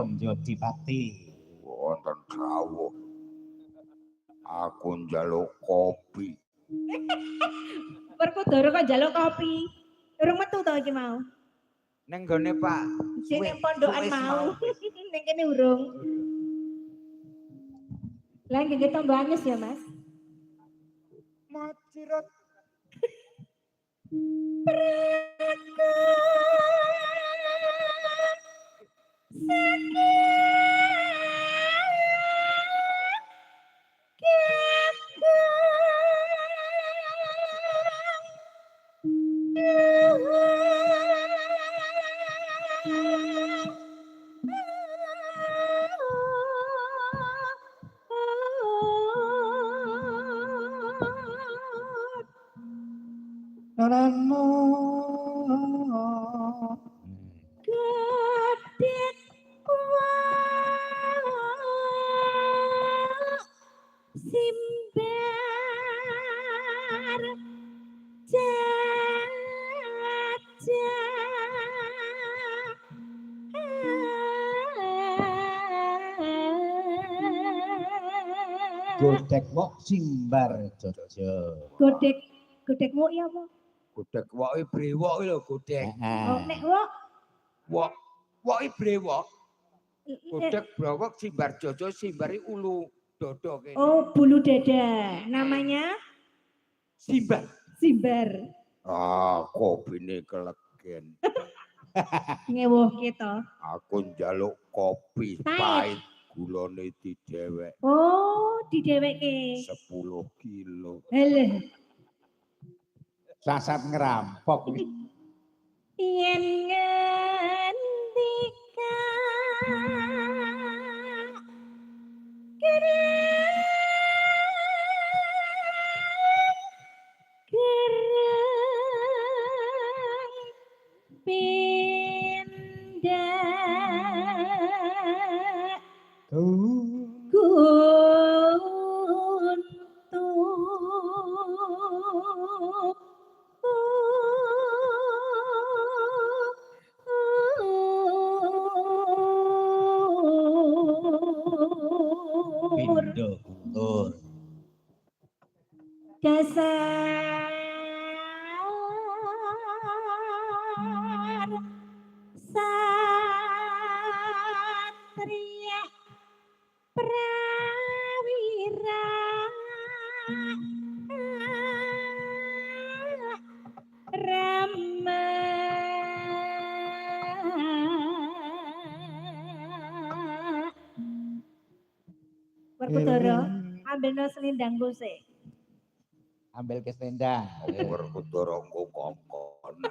Ageng Yodipati. Wonten dawuh. Aku njaluk kopi. Werkudara kok njaluk kopi. Urung metu to iki mau. Neng gone Pak. Sing ning pondokan mau. Ning kene urung. Lah nggih tambah anyes ya, Mas. Macirat. Gedek simbar Godek wok simbar jojo. Godek wok ya apa? Godek woke brewok lho godek. Oh nek wok Woke brewok. Godek brewok simbar jojo simbari ulu dodo kene. Oh bulu dada. Namanya Simbar. simbar. Ah, kopine kelegen. Ngewuh kita. Aku njaluk kopi pahit gulane didewek. Oh, dideweke. 10 kilo. Halah. Sasat ngerampok. Yen ngendika gerang pindah Pindo kulur. Dasar satria prawira rama Werkudara ambilno selendangku sik. Ambil ke selendang. Werkudara engko kongkon.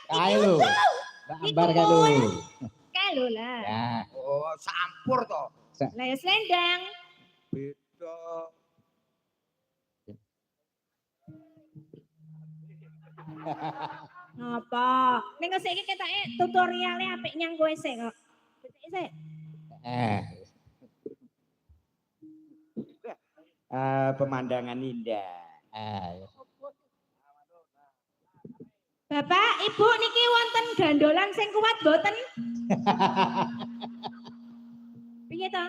Kae lho. Tak ambar kae lho. Kae lho lah. Ya. Oh, sampur to. Lah ya selendang. Beda. Apa? Ning kok saiki ketoke tutoriale apik nyang kowe sik kok. Sik. Pemandangan indah. Bapak, Ibu niki wonten gandolan sing kuat boten? Piye to?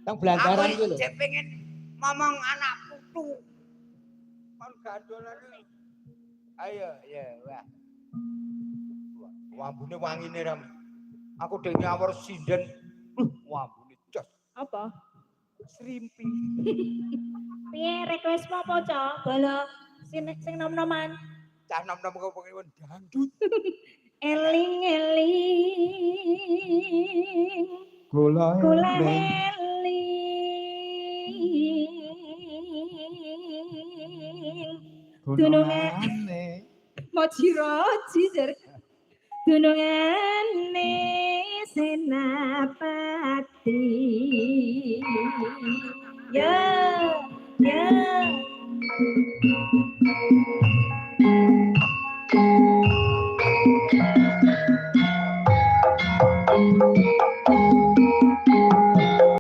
Tang belantaran Aku iki lho. cek pengen ngomong anak putu. Kon gandolan. Ayo, ya, wah. Wambune wangine ram. Aku dhewe nyawur sinden. Wambune jos. Apa? Srimpi. Piye request apa, Cok? Bala sing nom-noman. Cah nom-nom kok pengen dangdut. Eling-eling. Kula eling. Dunungane Mojiroji jar. Dunungane Senapati. Ya